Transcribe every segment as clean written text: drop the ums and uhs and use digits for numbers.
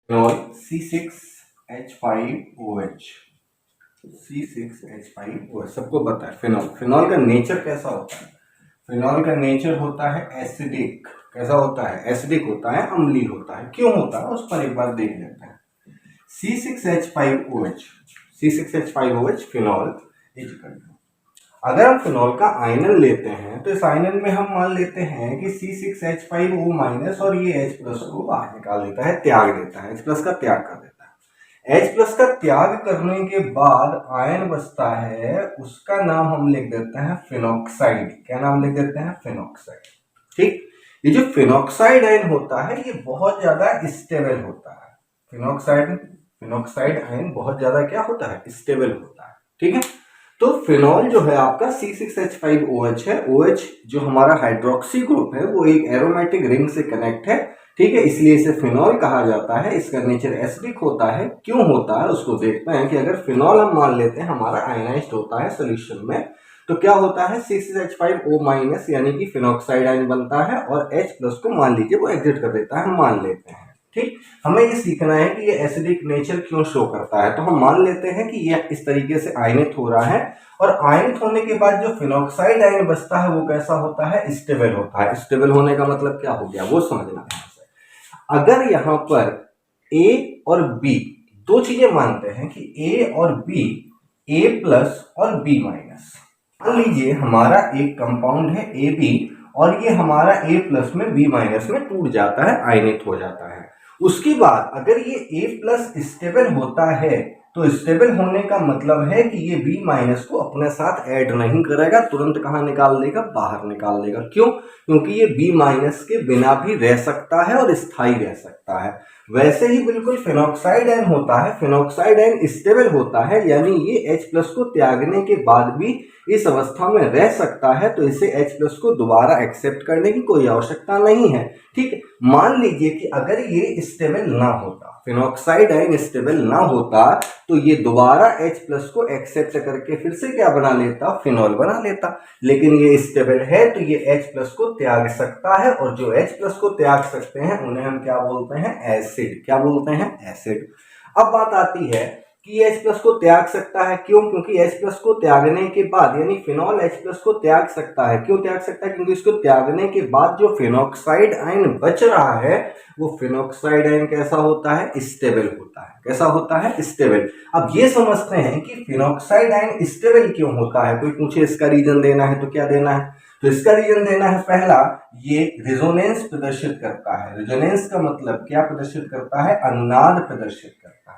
Phenol C6H5OH, C6H5OH सबको पता है। फिनॉल का नेचर कैसा होता है? फिनॉल का नेचर होता है एसिडिक। कैसा होता है? एसिडिक होता है, अम्लीय होता है। क्यों होता है उस पर एक बार देख लेते हैं। C6H5OH, C6H5OH फिनॉल इज, अगर हम फिनॉल का आयनन लेते हैं तो इस आयनन में हम मान लेते हैं कि C6H5O माइनस और ये H प्लस को बाहर निकाल देता है, त्याग देता है, H प्लस का त्याग कर देता है। H प्लस का त्याग करने के बाद आयन बचता है, उसका नाम हम लिख देते हैं फिनॉक्साइड। क्या नाम लिख देते हैं? फिनॉक्साइड। ठीक, ये जो फिनॉक्साइड आयन होता है ये बहुत ज्यादा स्टेबल होता है। फिनॉक्साइड आयन बहुत ज्यादा क्या होता है? स्टेबल होता है। ठीक है, तो फिनॉल जो है आपका C6H5OH है। OH जो हमारा हाइड्रोक्सी ग्रुप है वो एक एरोमेटिक रिंग से कनेक्ट है। ठीक है, इसलिए इसे फिनॉल कहा जाता है। इसका नेचर एसिडिक होता है। क्यों होता है उसको देखते हैं कि अगर फिनॉल हम मान लेते हैं हमारा आयनाइज्ड होता है सोल्यूशन में, तो क्या होता है? C6H5O माइनस यानी कि फिनॉक्साइड आयन बनता है और H प्लस को मान लीजिए वो एग्जिट कर देता है, हम मान लेते हैं। ठीक, हमें ये सीखना है कि ये एसिडिक नेचर क्यों शो करता है। तो हम मान लेते हैं कि ये इस तरीके से आयनित हो रहा है और आयनित होने के बाद जो फिनॉक्साइड आयन बचता है वो कैसा होता है? स्टेबल होता है। स्टेबल होने का मतलब क्या हो गया वो समझना है। अगर यहाँ पर A और B दो चीजें मानते हैं कि A और B A प्लस और B माइनस, मान लीजिए हमारा एक कंपाउंड है AB और ये हमारा A प्लस में B माइनस में टूट जाता है, आयनित हो जाता है। उसके बाद अगर ये A प्लस स्टेबल होता है तो स्टेबल होने का मतलब है कि ये B माइनस को अपने साथ ऐड नहीं करेगा, तुरंत कहाँ निकाल देगा? बाहर निकाल देगा। क्यों? क्योंकि ये B माइनस के बिना भी रह सकता है और स्थायी रह सकता है। वैसे ही बिल्कुल फिनॉक्साइड आयन होता है। फिनॉक्साइड आयन स्टेबल होता है यानी ये H प्लस को त्यागने के बाद भी इस अवस्था में रह सकता है, तो इसे H प्लस को दोबारा एक्सेप्ट करने की कोई आवश्यकता नहीं है। ठीक, मान लीजिए कि अगर ये स्टेबल ना होता, फिनॉक्साइड आयन स्टेबल ना होता, तो ये दोबारा H प्लस को एक्सेप्ट करके फिर से क्या बना लेता? फिनॉल बना लेता। लेकिन ये स्टेबल है तो ये H प्लस को त्याग सकता है और जो H प्लस को त्याग सकते हैं उन्हें हम क्या बोलते हैं? एसिड। क्या बोलते हैं? एसिड। अब बात आती है कि H प्लस को त्याग सकता है। क्यों? क्योंकि H प्लस को त्यागने के बाद यानी फिनॉल H प्लस को त्याग सकता है। क्यों त्याग सकता है? क्योंकि इसको त्यागने के बाद जो फिनॉक्साइड आयन बच रहा है वो फिनॉक्साइड आयन कैसा होता है? स्टेबल होता है। कैसा होता है? स्टेबल। अब ये समझते हैं कि फिनॉक्साइड आयन स्टेबल क्यों होता है। कोई पूछे इसका रीजन देना है तो क्या देना है? तो इसका रीजन देना है, पहला ये रेजोनेंस प्रदर्शित करता है। रेजोनेंस का मतलब क्या प्रदर्शित करता है? अनुनाद प्रदर्शित करता है।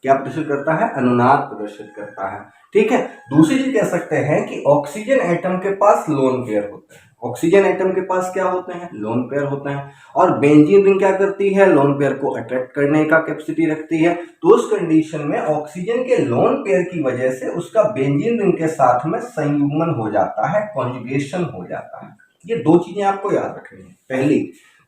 क्या प्रदर्शित करता है? अनुनाद प्रदर्शित करता है। ठीक है, दूसरी चीज कह सकते हैं कि ऑक्सीजन एटम के पास लोन पेयर होते हैं। ऑक्सीजन एटम के पास क्या होते हैं? लोन पेयर होते हैं। और बेंजीन रिंग क्या करती है? लोन पेयर को अट्रैक्ट करने का कैपेसिटी रखती है। तो उस कंडीशन में ऑक्सीजन के लोन पेयर की वजह से उसका बेंजीन रिंग के साथ में संयुग्मन हो जाता है, कॉन्जुगेशन हो जाता है। ये दो चीजें आपको याद रखनी है।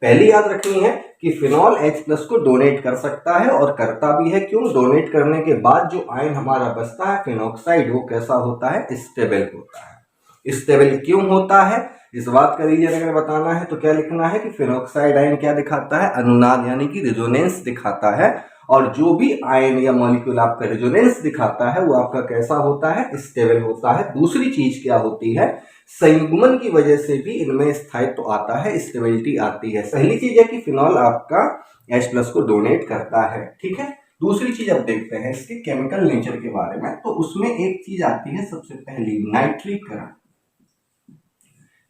पहली याद रखनी है कि फिनॉल H प्लस को डोनेट कर सकता है और करता भी है। क्यों? डोनेट करने के बाद जो आयन हमारा बचता है फिनॉक्साइड, वो कैसा होता है? स्टेबल होता है। स्टेबल क्यों होता है इस बात का रीजन अगर बताना है तो क्या लिखना है कि फिनॉक्साइड आयन क्या दिखाता है? अनुनाद यानी कि रेजोनेंस दिखाता है। और जो भी आयन या मॉलिक्यूल आपका रेजोनेंस दिखाता है वो आपका कैसा होता है? स्टेबल होता है। दूसरी चीज क्या होती है? संयुग्मन की वजह से भी इनमें स्थायित्व आता है, स्टेबिलिटी आती है। पहली चीज है कि फिनॉल आपका H प्लस को डोनेट करता है। ठीक है, दूसरी चीज अब देखते हैं इसके केमिकल नेचर के बारे में। तो उसमें एक चीज आती है सबसे पहली, नाइट्रीकरण।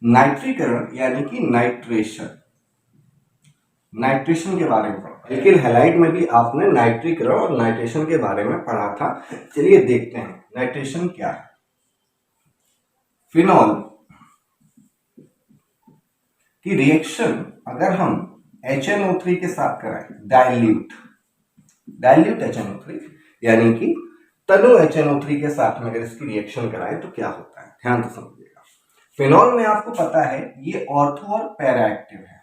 नाइट्रीकरण यानी कि नाइट्रेशन। नाइट्रेशन के बारे में पढ़ा, लेकिन हैलाइड में भी आपने नाइट्रीकरण और नाइट्रेशन के बारे में पढ़ा था। चलिए देखते हैं नाइट्रेशन क्या है। फिनॉल की रिएक्शन अगर हम HNO3 के साथ कराएं, डाइल्यूट HNO3 यानी कि तनु HNO3 के साथ में अगर इसकी रिएक्शन कराएं तो क्या होता है, ध्यान से समझिएगा। फिनॉल में आपको पता है ये ऑर्थो और पैरा एक्टिव है।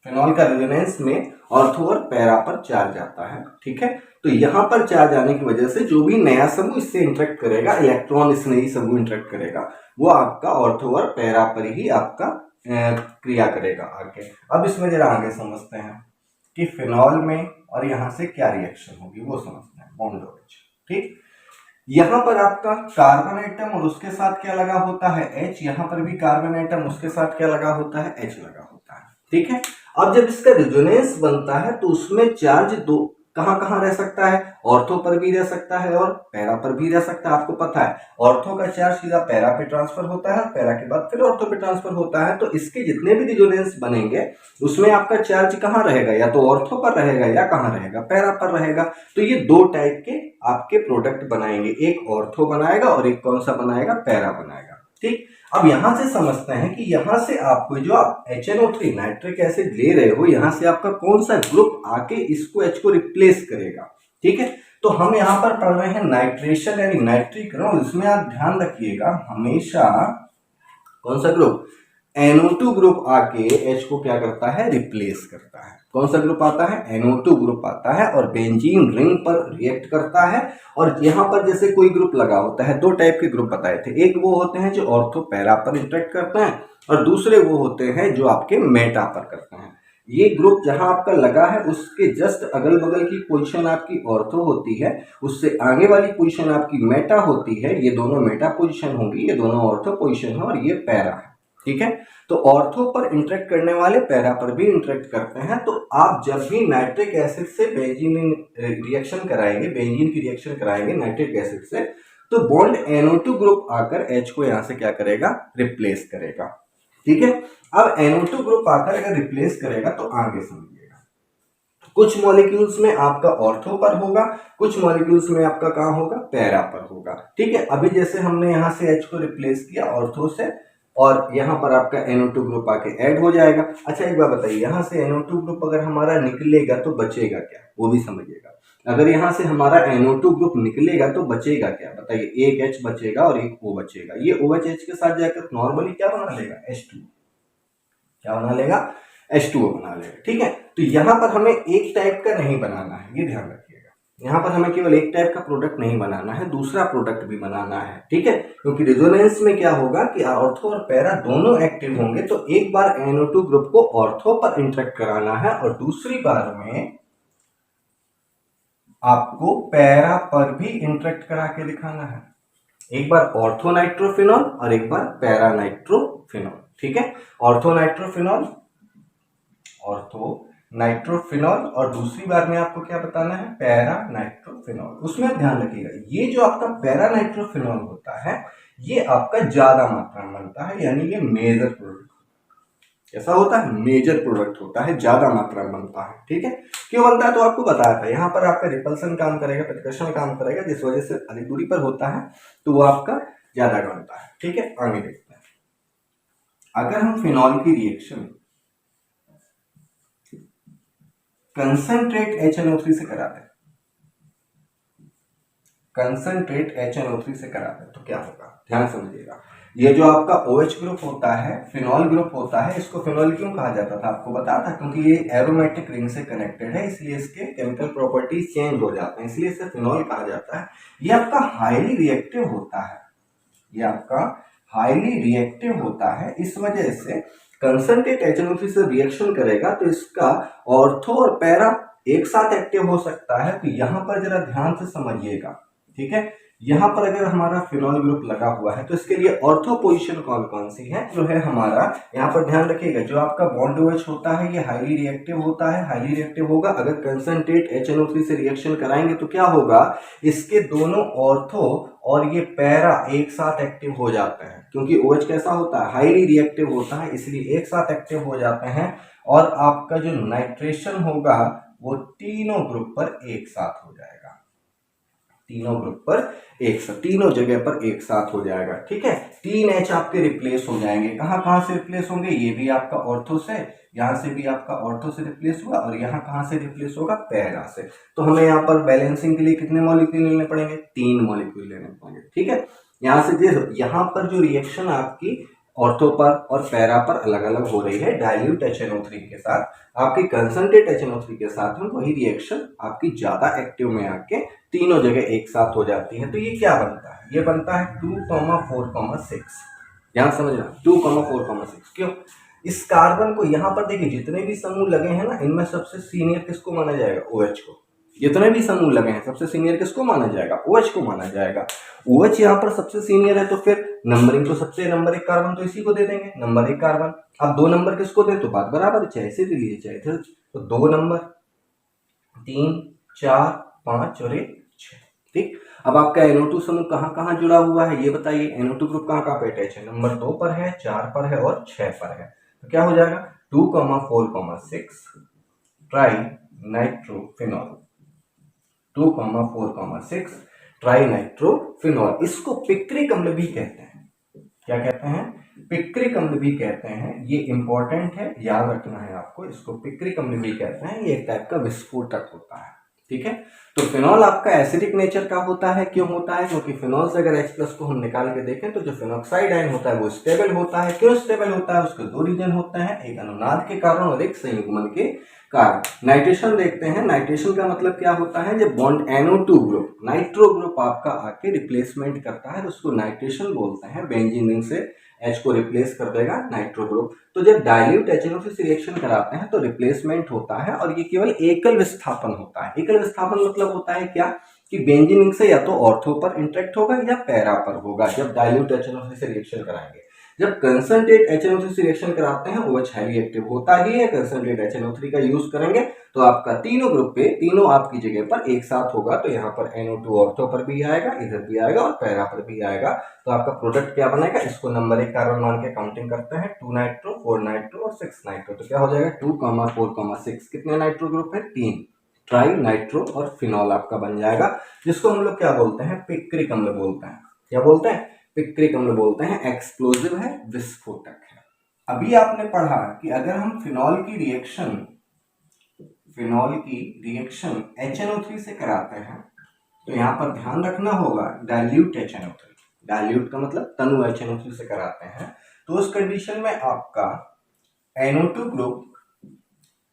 फिनॉल का रेजोनेंस में ऑर्थो और पैरा पर चार्ज आता है। ठीक है, तो यहां पर चार्ज आने की वजह से जो भी नया समूह इससे इंटरेक्ट करेगा, इलेक्ट्रॉन इस नई समूह इंटरेक्ट करेगा, वो आपका ऑर्थो और पैरा पर ही आपका क्रिया करेगा आगे। अब इसमें जरा आगे समझते हैं। कि फिनॉल में और यहां से क्या रिएक्शन होगी वो समझना है, बॉन्ड OH। ठीक, यहां पर आपका कार्बन एटम और उसके साथ क्या लगा होता है H, यहां पर भी कार्बन एटम उसके साथ क्या लगा होता है H लगा होता है। ठीक है, अब जब इसका रेजोनेंस बनता है तो उसमें चार्ज दो कहां कहां रह सकता है, ऑर्थो पर भी रह सकता है और पैरा पर भी रह सकता है। आपको पता है ऑर्थो का चार्ज सीधा पैरा पे ट्रांसफर होता है, पैरा के बाद फिर ऑर्थो पे ट्रांसफर होता है। तो इसके जितने भी रेजोनेंस बनेंगे उसमें आपका चार्ज कहां रहेगा, या तो ऑर्थो पर रहेगा या कहां रहेगा, पैरा पर रहेगा। तो ये दो टाइप के आपके प्रोडक्ट बनाएंगे, एक ऑर्थो बनाएगा और एक कौन सा बनाएगा, पैरा बनाएगा। ठीक, अब यहां से समझते हैं कि यहां से आपको जो आप HNO3 नाइट्रिक एसिड ले रहे हो, यहां से आपका कौन सा ग्रुप आके इसको H को रिप्लेस करेगा। ठीक है, तो हम यहां पर पढ़ रहे हैं नाइट्रेशन यानी नाइट्रिक। इसमें आप ध्यान रखिएगा हमेशा कौन सा ग्रुप, NO2 ग्रुप आके H को क्या करता है, रिप्लेस करता है। कौन सा ग्रुप आता है, NO2 ग्रुप आता है और बेंजीन रिंग पर रिएक्ट करता है। और यहाँ पर जैसे कोई ग्रुप लगा होता है, दो टाइप के ग्रुप बताए थे, एक वो होते हैं जो ऑर्थो पैरा पर इंटरेक्ट करते हैं और दूसरे वो होते हैं जो आपके मेटा पर करते हैं। ये ग्रुप जहां आपका लगा है उसके जस्ट अगल बगल की पोजीशन आपकी ऑर्थो होती है, उससे आगे वाली पोजीशन आपकी मेटा होती है। ये दोनों मेटा पोजीशन होंगी, ये दोनों ऑर्थो पोजीशन है और ये पैरा है। ठीक है, तो ऑर्थो पर इंटरेक्ट करने वाले पैरा पर भी इंटरेक्ट करते हैं। तो आप जब भी नाइट्रिक एसिड से बेंजीन रिएक्शन कराएंगे, बेंजीन की रिएक्शन कराएंगे नाइट्रिक एसिड से, तो बॉन्ड NO2 ग्रुप आकर H को यहां से क्या करेगा, रिप्लेस करेगा। ठीक है, अब NO2 ग्रुप आकर अगर रिप्लेस करेगा तो आगे समझिएगा, कुछ मॉलिक्यूल्स में आपका ऑर्थो पर होगा, कुछ मॉलिक्यूल्स में आपका कहां होगा, पैरा पर होगा। ठीक है, अभी जैसे हमने यहां से H को रिप्लेस किया ऑर्थो से और यहाँ पर आपका NO2 ग्रुप आके ऐड हो जाएगा। अच्छा एक बात बताइए, यहाँ से NO2 ग्रुप अगर हमारा निकलेगा तो बचेगा क्या, वो भी समझिएगा। अगर यहाँ से हमारा NO2 ग्रुप निकलेगा तो बचेगा क्या, बताइए, एक H बचेगा और एक O बचेगा। ये OH H के साथ जाकर नॉर्मली क्या बना लेगा, H2, क्या बना लेगा, H2O बना लेगा। ठीक है, तो यहाँ पर हमें एक टाइप का नहीं बनाना है, ये ध्यान रखिएगा। यहाँ पर हमें केवल एक टाइप का प्रोडक्ट नहीं बनाना है, दूसरा प्रोडक्ट भी बनाना है। ठीक है, क्योंकि रेजोनेंस में क्या होगा कि ऑर्थो और पैरा दोनों एक्टिव होंगे, तो एक बार NO2 ग्रुप को ऑर्थो पर इंटरेक्ट कराना है और दूसरी बार में आपको पैरा पर भी इंटरेक्ट करा के दिखाना है। एक बार ऑर्थो नाइट्रोफिनॉल और एक बार पैरा नाइट्रोफिनॉल। ठीक है, ऑर्थो नाइट्रोफिनॉल और दूसरी बार में आपको क्या बताना है, पैरा नाइट्रोफिनॉल। उसमें ध्यान रखिएगा ये जो आपका पैरा नाइट्रोफिनॉल होता है ये आपका ज्यादा मात्रा में बनता है, यानी ये मेजर प्रोडक्ट ऐसा होता है, मेजर प्रोडक्ट होता है, ज्यादा मात्रा में बनता है। ठीक है, क्यों बनता है तो आपको बताया था, यहाँ पर आपका रिपल्सन काम करेगा, प्रतिकर्षण काम करेगा, जिस वजह से अधिक दूरी पर होता है तो वो आपका ज्यादा बनता है। ठीक है, आगे देखते हैं, अगर हम फिनॉल की रिएक्शन कंसंट्रेट HNO3 से कराते हैं, कंसंट्रेट HNO3 से कराते हैं तो क्या होगा, ध्यान समझिएगा। ये जो आपका OH ग्रुप होता है, फिनॉल ग्रुप होता है, इसको फिनॉल क्यों कहा जाता था आपको बताया था, क्योंकि ये एरोमेटिक रिंग से कनेक्टेड है, इसलिए इसके केमिकल प्रॉपर्टीज चेंज हो जाते हैं, इसलिए इसे फिनॉल कहा जाता है। ये आपका हाईली रिएक्टिव होता है, ये आपका हाईली रिएक्टिव होता है, इस वजह से कंसंट्रेट HNO3 से रिएक्शन करेगा तो इसका ऑर्थो और पैरा एक साथ एक्टिव हो सकता है। तो यहां पर जरा ध्यान से समझिएगा। ठीक है, यहां पर अगर हमारा फिनॉल ग्रुप लगा हुआ है तो इसके लिए ऑर्थो पोजीशन कौन कौन सी है, जो है हमारा, यहाँ पर ध्यान रखिएगा, जो आपका बॉन्ड OH होता है ये हाईली रिएक्टिव होता है, हाईली रिएक्टिव होगा। अगर कंसंट्रेट HNO3 से रिएक्शन कराएंगे तो क्या होगा, इसके दोनों ऑर्थो और ये पैरा एक साथ एक्टिव हो जाते हैं, क्योंकि OH कैसा होता है, हाईली रिएक्टिव होता है, इसलिए एक साथ एक्टिव हो जाते हैं और आपका जो नाइट्रेशन होगा वो तीनों ग्रुप पर एक साथ हो जाएगा, तीनों ग्रुप पर एक साथ, तीनों जगह पर एक साथ हो जाएगा। ठीक है, 3 H आपके रिप्लेस हो जाएंगे, कहां कहां से रिप्लेस होंगे, ये भी आपका ऑर्थो से, यहां से भी आपका ऑर्थो से रिप्लेस हुआ और यहाँ कहां से रिप्लेस होगा, पैरा से। तो हमें यहाँ पर बैलेंसिंग के लिए कितने मॉलिक्यूल लेने पड़ेंगे, 3 मॉलिक्यूल लेने पड़ेंगे। ठीक है, यहाँ से यहाँ पर जो रिएक्शन आपकी ऑर्थो पर और पैरा पर अलग अलग हो रही है डाइल्यूट HNO3 के साथ, आपकी कंसंट्रेट HNO3 के साथ में वही रिएक्शन आपकी ज्यादा एक्टिव में आके तीनों जगह एक साथ हो जाती है। तो ये क्या बनता है, ये बनता है 2,4,6। ध्यान समझना, 2,4,6 क्यों, इस कार्बन को यहाँ पर देखिए जितने भी समूह लगे हैं ना, इनमें सबसे सीनियर किसको माना जाएगा? OH को। जितने भी समूह लगे हैं सबसे सीनियर किसको माना जाएगा? OH को माना जाएगा। OH यहाँ पर सबसे सीनियर है, तो फिर नंबरिंग तो सबसे नंबर 1 कार्बन तो इसी को दे देंगे, नंबर 1 कार्बन। अब 2 नंबर किसको दे, तो बात बराबर है, चाहे से भी लिए चाहे थे, तो 2 नंबर, 3, 4, 5 और 1, 6। ठीक। अब आपका NO2 समूह कहाँ कहाँ जुड़ा हुआ है ये बताइए। NO2 ग्रुप कहाँ कहाँ पे अटैच है? नंबर 2 पर है, 4 पर है और 6 पर है। तो क्या हो जाएगा? 2, 4, 6 ट्राई नाइट्रोफिनॉल। 2, 4, 6 try nitrophenol. इसको पिक्रिक अम्ल भी कहते हैं। क्या कहते हैं? पिक्रिक अम्ल भी कहते हैं। ये इंपॉर्टेंट है, याद रखना है आपको, इसको पिक्रिक अम्ल भी कहते हैं। ये एक टाइप का विस्फोटक होता है। ठीक है। तो फिनॉल आपका एसिडिक नेचर का होता है। क्यों होता है? क्योंकि फिनॉल से अगर H+ को हम निकाल के देखें तो जो फिनॉक्साइड आयन होता है वो स्टेबल होता है। क्यों स्टेबल होता है? उसके 2 रीजन होते हैं, एक अनुनाद के कारण और एक संयुग्मन के कारण। नाइट्रेशन देखते हैं। नाइट्रेशन का मतलब क्या होता है? जब bond NO2 group nitro group आपका आके रिप्लेसमेंट करता है तो उसको नाइट्रेशन बोलते हैं। बेंजीन रिंग से H को रिप्लेस कर देगा नाइट्रो ग्रुप। तो जब डाइल्यूट HNO3 से रिएक्शन कराते हैं तो रिप्लेसमेंट होता है और ये केवल एकल विस्थापन होता है। एकल विस्थापन मतलब होता है क्या कि बेंजीन रिंग से या तो ऑर्थो पर इंटरेक्ट होगा या पैरा पर होगा जब डाइल्यूट HNO3 से रिएक्शन कराएंगे। जब कंसंट्रेट HNO3 से रिएक्शन कराते हैं OH हाईली एक्टिव होता ही है। कंसंट्रेट HNO3 का यूज करेंगे तो आपका तीनों ग्रुप पे तीनों आपकी जगह पर एक साथ होगा। तो यहाँ पर NO2 ऑर्थो पर भी आएगा, इधर भी आएगा और पैरा पर भी आएगा। तो आपका प्रोडक्ट क्या बनेगा? इसको नंबर 1 कार्बन मान के काउंटिंग करते हैं। 2 नाइट्रो, 4 नाइट्रो और 6 नाइट्रो। तो क्या हो जाएगा? 2, 4, 6 कितने नाइट्रो ग्रुप है? 3। ट्राई नाइट्रो और फिनॉल आपका बन जाएगा, जिसको हम लोग क्या बोलते हैं? पिक्रिक अम्ल बोलते हैं। क्या बोलते हैं? पिक्रिक अम्ल बोलते हैं। एक्सप्लोजिव है, विस्फोटक है। अभी आपने पढ़ा कि अगर हम फिनॉल की रिएक्शन HNO3 से कराते हैं तो यहाँ पर ध्यान रखना होगा डाइल्यूट HNO3। डाइल्यूट का मतलब तनु HNO3 से कराते हैं तो उस कंडीशन में आपका NO2 ग्रुप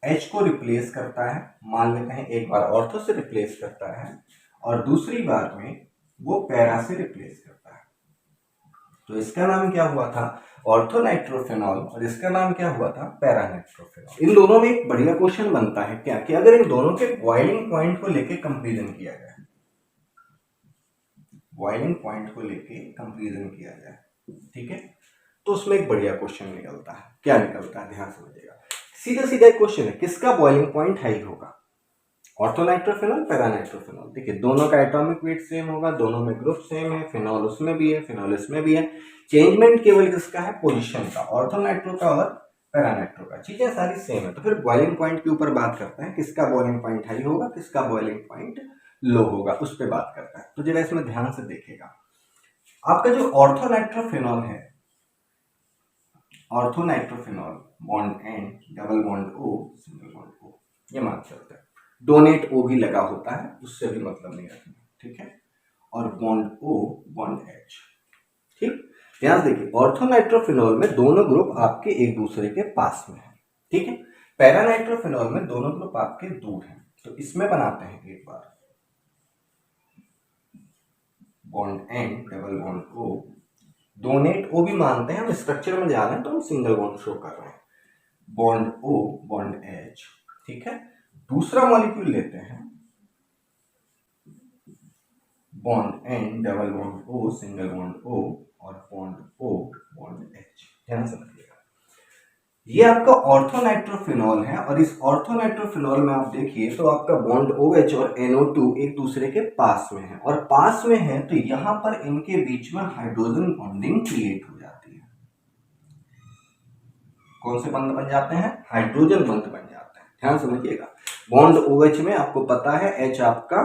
H को रिप्लेस करता है। मान लेते हैं एक बार ऑर्थो से रिप्लेस करता है और दूसरी बार में वो पैरा से रिप्लेस करता है। तो इसका नाम क्या हुआ था? Ortho nitrophenol. और इसका नाम क्या हुआ था? Para nitrophenol. इन दोनों में एक बढ़िया क्वेश्चन बनता है क्या कि अगर इन दोनों के बॉइलिंग पॉइंट को लेके कंपैरिजन किया जाए, बॉइलिंग पॉइंट को लेके कंपैरिजन किया जाए, ठीक है, तो उसमें एक बढ़िया क्वेश्चन निकलता है। क्या निकलता है? ध्यान समझिएगा। सीधा सीधा एक क्वेश्चन है, किसका बॉइलिंग पॉइंट हाई होगा? Ortho nitrophenol, para nitrophenol. देखिए दोनों का एटॉमिक वेट सेम होगा, दोनों में ग्रुप सेम है, फिनॉल उसमें भी है, फिनॉल इसमें भी है। चेंजमेंट केवल किसका है? पोजीशन का। ऑर्थो नाइट्रो का और पैरा नाइट्रो का। चीजें सारी सेम है। तो फिर बॉइलिंग पॉइंट के ऊपर बात करते हैं, किसका बॉइलिंग पॉइंट हाई होगा, किसका बॉइलिंग पॉइंट लो होगा, उस पर बात करता है। तो जरा इसमें ध्यान से देखिएगा, आपका जो ऑर्थो नाइट्रोफिनॉल है, ortho nitrophenol bond N, double bond O, single bond O, ये मान चलते हैं। डोनेट O भी लगा होता है, उससे भी मतलब नहीं रखना, ठीक है। और बॉन्ड O, बॉन्ड H, ठीक। ध्यान देखिए, ऑर्थो नाइट्रोफिनॉल में दोनों ग्रुप आपके एक दूसरे के पास में है, ठीक है। पैरा नाइट्रोफिनॉल में दोनों ग्रुप आपके दूर हैं। तो इसमें बनाते हैं एक बार bond N, double bond O, donate O भी मानते हैं, हम स्ट्रक्चर में जा रहे हैं तो हम सिंगल बॉन्ड शो कर रहे हैं। बॉन्ड O, बॉन्ड H, ठीक है। दूसरा मॉलिक्यूल लेते हैं bond N, double bond O, single bond O और बॉन्ड O, बॉन्ड H। ध्यान से रखिएगा, ये आपका ऑर्थो नाइट्रोफिनॉल है। और इस ऑर्थो नाइट्रोफिनॉल में आप देखिए तो आपका बॉन्ड OH और NO2 एक दूसरे के पास में है, और पास में है तो यहां पर इनके बीच में हाइड्रोजन बॉन्डिंग क्रिएट हो जाती है। कौन से बंध बन जाते हैं? हाइड्रोजन बंध बन जाते हैं। ध्यान समझिएगा, बॉन्ड OH में आपको पता है H आपका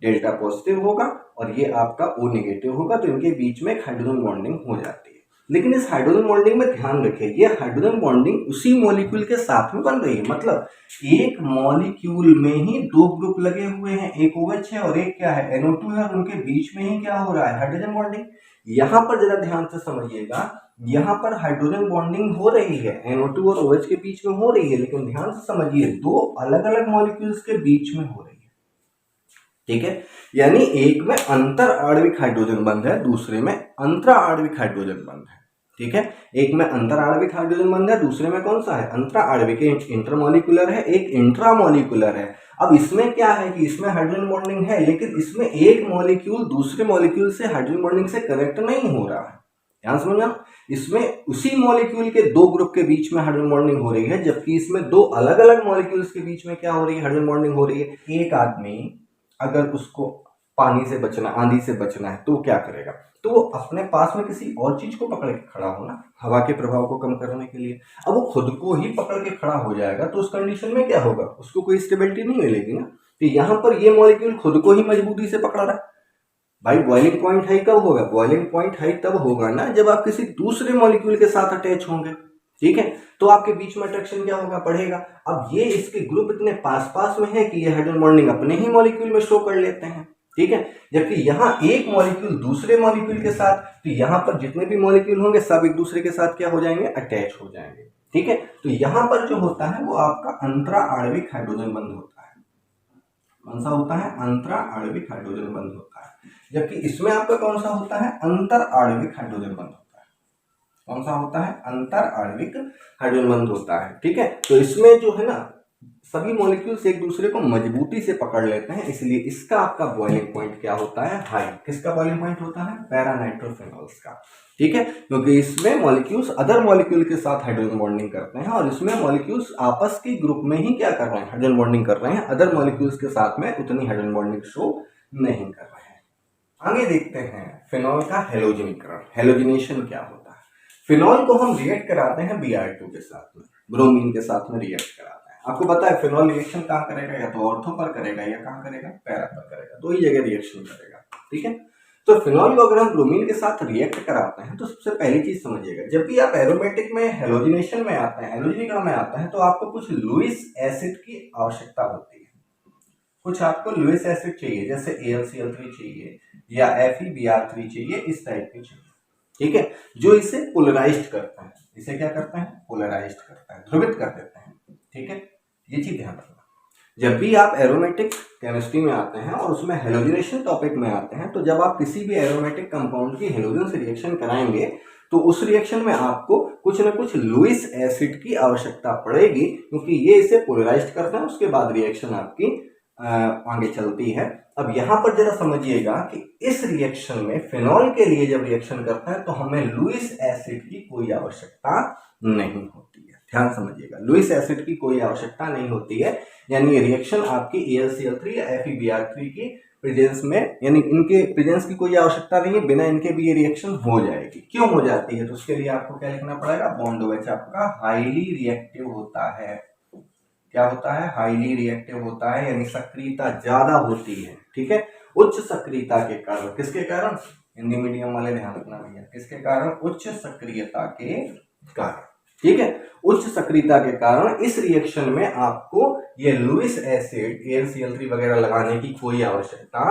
डेल्टा पॉजिटिव होगा और ये आपका O नेगेटिव होगा, तो इनके बीच में एक हाइड्रोजन बॉन्डिंग हो जाती है। लेकिन इस हाइड्रोजन बॉन्डिंग में ध्यान रखिए, ये हाइड्रोजन बॉन्डिंग उसी मॉलिक्यूल के साथ में बन रही है। मतलब एक मॉलिक्यूल में ही दो ग्रुप लगे हुए हैं, एक OH है और एक क्या है? NO2 है, और उनके बीच में ही क्या हो रहा है? Hydrogen bonding. यहाँ पर जरा ध्यान से समझिएगा, यहाँ पर हाइड्रोजन बॉन्डिंग हो रही है, NO2 और OH के बीच में हो रही है, लेकिन ध्यान से समझिए दो अलग अलग मॉलिक्यूल्स के बीच में हो रही है, ठीक है। यानी एक में अंतर आणविक हाइड्रोजन बंध है, दूसरे में अंतरा आणविक हाइड्रोजन बंध है। ठीक है, एक में अंतर आणविक हाइड्रोजन बंध है, दूसरे में कौन सा है, अंतरा आणविक, इंटरमॉलिक्यूलर है, एक इंट्रामॉलिक्यूलर है। अब इसमें क्या है कि इसमें हाइड्रोजन बॉन्डिंग है, लेकिन इसमें एक मॉलिक्यूल दूसरे मॉलिक्यूल से हाइड्रोजन बॉन्डिंग से कनेक्ट नहीं हो रहा है। ध्यान समझना, इसमें उसी मॉलिक्यूल के दो ग्रुप के बीच में हाइड्रोजन बॉन्डिंग हो रही है, जबकि इसमें दो अलग अलग मॉलिक्यूल्स के बीच में क्या हो रही है, हाइड्रोजन बॉन्डिंग हो रही है। एक आदमी अगर उसको पानी से बचना, आंधी से बचना है, तो क्या करेगा, तो वो अपने पास में किसी और चीज को पकड़ के खड़ा होना, हवा के प्रभाव को कम करने के लिए। अब वो खुद को ही पकड़ के खड़ा हो जाएगा, तो उस कंडीशन में क्या होगा, उसको कोई स्टेबिलिटी नहीं मिलेगी ना। तो यहाँ पर ये मॉलिक्यूल खुद को ही मजबूती से पकड़ा रहा है। भाई बॉइलिंग पॉइंट हाई कब होगा, बॉइलिंग पॉइंट हाई तब होगा ना जब आप किसी दूसरे मॉलिक्यूल के साथ अटैच होंगे, ठीक है, तो आपके बीच में अट्रैक्शन क्या होगा, बढ़ेगा। अब ये इसके ग्रुप इतने पास पास में है कि ये हाइड्रोजन बॉन्डिंग अपने ही मॉलिक्यूल में शो कर लेते हैं, ठीक है, जबकि यहाँ एक मॉलिक्यूल दूसरे मॉलिक्यूल के साथ, तो यहाँ पर जितने भी मॉलिक्यूल होंगे सब एक दूसरे के साथ क्या हो जाएंगे, अटैच हो जाएंगे, ठीक है। तो यहाँ पर जो होता है वो आपका अंतरा आणविक हाइड्रोजन बंध होता है। कौन सा होता है, अंतरा आणविक हाइड्रोजन बंध होता है, जबकि इसमें आपका कौन सा होता है, अंतर आणविक हाइड्रोजन बंध होता है। कौन सा होता है, अंतर आणविक हाइड्रोजन बंध होता है, ठीक है। तो इसमें जो है ना सभी मॉलिक्यूल्स एक दूसरे को मजबूती से पकड़ लेते हैं, इसलिए इसका आपका बॉइलिंग पॉइंट क्या होता है, हाई। किसका बॉइलिंग पॉइंट होता है, पैरा नाइट्रोफिनॉल्स का, ठीक है, क्योंकि इसमें मॉलिक्यूल्स अदर मॉलिक्यूल के साथ हाइड्रोजन बॉन्डिंग करते हैं, और इसमें मॉलिक्यूल्स आपस के ग्रुप में ही क्या कर रहे हैं, हाइड्रोजन बॉन्डिंग कर रहे हैं, अदर मॉलिक्यूल्स के साथ में उतनी हाइड्रोजन बॉन्डिंग शो नहीं कर रहे हैं। आगे देखते हैं फिनॉल का हेलोजनीकरण, हेलोजिनेशन क्या होता है। फिनॉल को हम रिएक्ट कराते हैं Br2 के साथ में, ब्रोमीन के साथ में रिएक्ट कराते हैं। आपको पता है फिनॉल रिएक्शन कहाँ करेगा, या तो ऑर्थो पर करेगा या कहाँ करेगा, पैरा पर करेगा, दो ही जगह रिएक्शन करेगा, ठीक है। तो फिनॉल को अगर हम ब्रोमीन के साथ रिएक्ट कराते हैं तो सबसे पहली चीज समझिएगा, जब भी आप एरोमेटिक में हेलोजिनेशन में आते हैं, हेलोजनीकरण में आते हैं, तो आपको कुछ लुईस एसिड की आवश्यकता होती है। कुछ आपको लुईस एसिड चाहिए, जैसे AlCl3 चाहिए या FeBr3 चाहिए, इस टाइप की चाहिए, ठीक है, जो इसे पोलराइज्ड करता है। इसे क्या करता है, पोलराइज्ड करता है, ध्रुवित कर देते हैं, ठीक है। ये चीज ध्यान रखना, जब भी आप एरोमेटिक केमिस्ट्री में आते हैं और उसमें हेलोजिनेशन टॉपिक में आते हैं, तो जब आप किसी भी एरोमेटिक कंपाउंड की हेलोजन से रिएक्शन कराएंगे तो उस रिएक्शन में आपको कुछ न कुछ लुईस एसिड की आवश्यकता पड़ेगी, क्योंकि ये इसे पोलराइज्ड करते हैं, उसके बाद रिएक्शन आपकी आगे चलती है। अब यहाँ पर जरा समझिएगा कि इस रिएक्शन में फिनॉल के लिए जब रिएक्शन करता है तो हमें लुईस एसिड की कोई आवश्यकता नहीं होती है। ध्यान समझिएगा, लुईस एसिड की कोई आवश्यकता नहीं होती है, यानी रिएक्शन आपकी AlCl3 या FeBr3 की प्रेजेंस में, यानी इनके प्रेजेंस की कोई आवश्यकता नहीं है, बिना इनके भी ये रिएक्शन हो जाएगी। क्यों हो जाती है, तो उसके लिए आपको क्या लिखना पड़ेगा, बॉन्ड OH आपका हाईली रिएक्टिव होता है। क्या होता है, हाईली रिएक्टिव होता है, यानी सक्रियता ज्यादा होती है, ठीक है। उच्च सक्रियता के कारण, किसके कारण, हिंदी मीडियम वाले ध्यान रखना भैया, किसके कारण, उच्च सक्रियता के कारण, ठीक है। उच्च सक्रियता के कारण इस रिएक्शन में आपको ये लुईस एसिड AlCl3 वगैरह लगाने की कोई आवश्यकता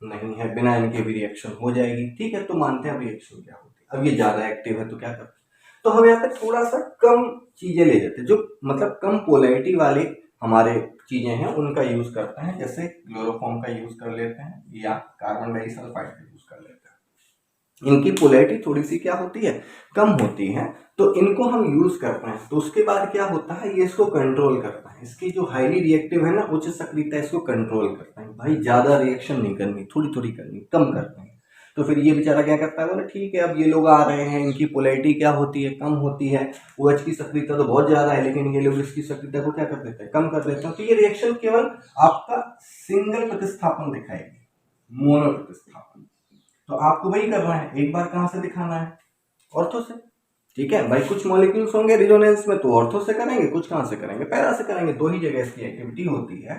नहीं है, बिना इनके भी रिएक्शन हो जाएगी, ठीक है। तो मानते हैं अब रिएक्शन क्या होती है। अब ये ज्यादा एक्टिव है तो क्या करते हैं, तो हम यहाँ पे थोड़ा सा कम चीजें ले जाते हैं, जो मतलब कम पोलैरिटी वाले हमारे चीजें हैं उनका यूज करते हैं, जैसे क्लोरोफॉर्म का यूज कर लेते हैं या कार्बन डाइसल्फाइड का यूज कर लेते हैं। इनकी पोलैरिटी थोड़ी सी क्या होती है, कम होती है, तो इनको हम यूज करते हैं। तो उसके बाद क्या होता है, ये इसको कंट्रोल करता है, इसकी जो हाईली रिएक्टिव है ना, उच्च सक्रियता, इसको कंट्रोल करता है। भाई ज्यादा रिएक्शन नहीं करनी, थोड़ी थोड़ी करनी, कम करते हैं। तो फिर ये बेचारा क्या करता है, बोले ठीक है अब ये लोग आ रहे हैं, इनकी पोलैरिटी क्या होती है, कम होती है, OH की सक्रियता तो बहुत ज्यादा है, लेकिन ये लोग इसकी सक्रियता को क्या कर देते हैं, कम कर देते हैं। तो ये रिएक्शन केवल आपका सिंगल प्रतिस्थापन दिखाएगी, मोनो प्रतिस्थापन। तो आपको वही करना है, एक बार कहां से दिखाना है, ऑर्थो से, ठीक है। भाई कुछ मॉलिक्यूल्स होंगे रिजोनेंस में तो ऑर्थो से करेंगे, कुछ कहां से करेंगे, पैरा से करेंगे, दो ही जगह इसकी एक्टिविटी होती है।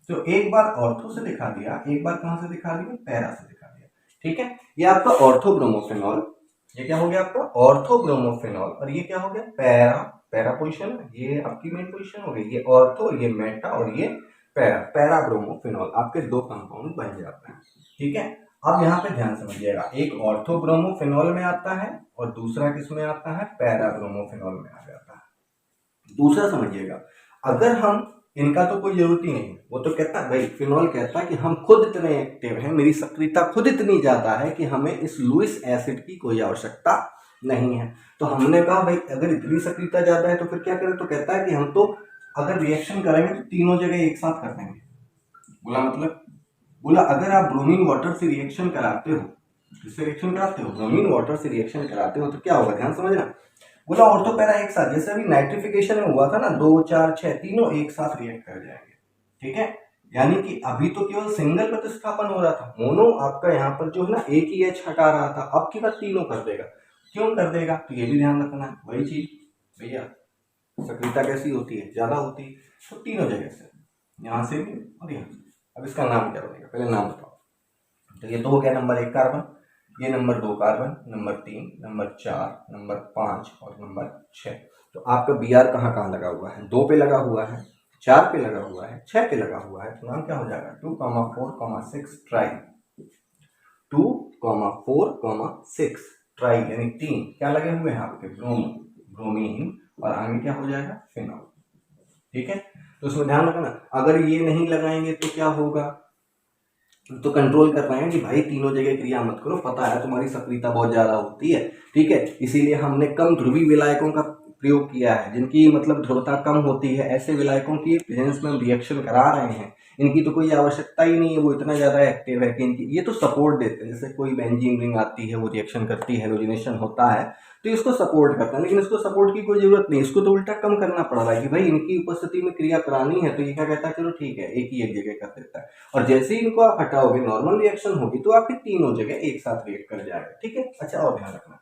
तो एक बार ऑर्थो से दिखा दिया, एक बार कहां से दिखा दिया, पैरा से दिखा दिया, ठीक है। ये आपका ऑर्थोब्रोमोफेनॉल, ये क्या हो गया आपका ऑर्थोब्रोमोफेनॉल, और ये क्या हो गया पैरा, पैरा पोजीशन, ये आपकी मेन पोजीशन हो गई, ये ऑर्थो, ये मेटा, और ये पैरा, पैराब्रोमोफेनॉल, आपके दो कंपाउंड बन जाते हैं, ठीक है। अब यहाँ पे ध्यान समझिएगा, एक ऑर्थोब्रोमोफेनॉल में आता है और दूसरा किस में आता है, पैराब्रोमोफेनॉल में आ जाता है। दूसरा समझिएगा, अगर हम इनका तो कोई जरूरत ही नहीं, वो तो कहता है भाई, फिनॉल कहता है कि हम खुद इतने एक्टिव हैं, मेरी सक्रियता खुद इतनी ज्यादा है कि हमें इस लुईस एसिड की कोई आवश्यकता नहीं है। तो हमने कहा भाई अगर इतनी सक्रियता ज्यादा है तो फिर क्या करें, तो कहता है कि हम तो अगर रिएक्शन करेंगे तो तीनों जगह एक साथ कर देंगे। बोला मतलब, बोला अगर आप ब्रोमीन वाटर से रिएक्शन कराते हो, किससे रिएक्शन कराते हो, ब्रोमीन वाटर से रिएक्शन कराते हो तो क्या होगा, ध्यान समझना। बोला और तो पैरा एक साथ, जैसे अभी नाइट्रिफिकेशन में हुआ था ना, 2 4 6 तीनों एक साथ रिएक्ट कर जाएंगे, ठीक है। यानी कि अभी तो केवल सिंगल प्रतिस्थापन हो रहा था, मोनो आपका यहाँ पर जो है ना एक ही एच हटा रहा था, अब की बात तीनों कर देगा। क्यों कर देगा, तो ये भी ध्यान रखना है, वही चीज भैया, सक्रियता कैसी होती है, ज्यादा होती है, तो तीनों जगह से, यहाँ से भी और यहाँ से। अब इसका नाम क्या बनेगा, पहले नाम बताओ। तो ये तो हो गया नंबर 1 कार्बन, ये number 2 carbon, number 3, number 4, number 5 और नंबर 6। तो आपका बी आर कहाँ कहाँ लगा हुआ है, 2 पे लगा हुआ है, 4 पे लगा हुआ है, 6 पे लगा हुआ है, तो नाम क्या हो जाएगा 2, 4, 6 ट्राई, 2, 4, 6 ट्राई, यानी 3 क्या लगे हुए हैं आपके, ब्रोमीन, और आगे क्या हो जाएगा फिनॉल, ठीक है। तो उसमें ध्यान रखना, अगर ये नहीं लगाएंगे तो क्या होगा, तो कंट्रोल कर रहे हैं कि भाई तीनों जगह क्रिया मत करो, पता है तुम्हारी सक्रियता बहुत ज्यादा होती है, ठीक है, इसीलिए हमने कम ध्रुवीय विलायकों का प्रयोग किया है, जिनकी मतलब ध्रुवता कम होती है, ऐसे विलायकों की प्रेजेंस में हम रिएक्शन करा रहे हैं, इनकी तो कोई आवश्यकता ही नहीं है, वो इतना ज्यादा एक्टिव है कि इनकी ये तो सपोर्ट देते हैं, जैसे कोई बेंजीन रिंग आती है वो रिएक्शन करती है, हेलोजिनेशन होता है तो इसको सपोर्ट करता है, लेकिन इसको सपोर्ट की कोई जरूरत नहीं, इसको तो उल्टा कम करना पड़ रहा है कि भाई इनकी उपस्थिति में क्रिया करानी है, तो ये क्या कहता है चलो ठीक है एक ही एक जगह कर देता है, और जैसे ही इनको आप हटाओगे नॉर्मल रिएक्शन होगी तो आपकी तीनों जगह एक साथ रिएक्ट कर जाएगा, ठीक है। अच्छा और ध्यान रखना,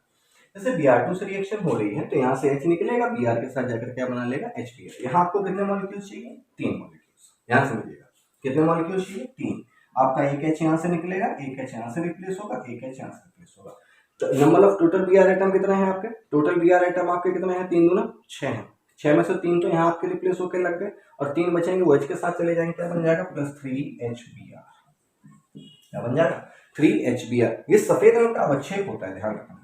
जैसे Br2 से रिएक्शन हो रही है तो यहाँ से H निकलेगा, Br के साथ जाकर क्या बना लेगा HBr। यहाँ आपको कितने मॉलिक्यूल्स चाहिए, 3 मॉलिक्यूल्स, ध्यान समझिएगा कितने मॉलिक्यूल्स चाहिए, 3। आपका एक H यहाँ से निकलेगा, एक H यहाँ से रिप्लेस होगा, एक H यहाँ से रिप्लेस होगा। तो number of total Br item कितने हैं आपके, टोटल Br आइटम आपके कितने हैं, 3 दूना 6 हैं, 6 में से 3 तो यहाँ आपके रिप्लेस होकर लग गए, और 3 बचेंगे वो H के साथ चले जाएंगे, क्या बन जाएगा प्लस 3HBr, क्या बन जाएगा 3HBr। ये सफेद रंग का अवच्छेद होता है, ध्यान रखना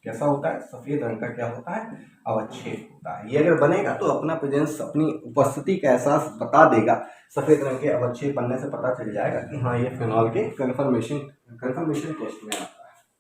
कैसा होता है, सफेद रंग का क्या होता है, अवच्छेद होता है। ये अगर बनेगा तो अपना प्रेजेंस, अपनी उपस्थिति का एहसास बता देगा, सफेद रंग के अवच्छेद बनने से पता चल जाएगा कि हाँ ये फिनॉल के कंफर्मेशन टेस्ट में आता है।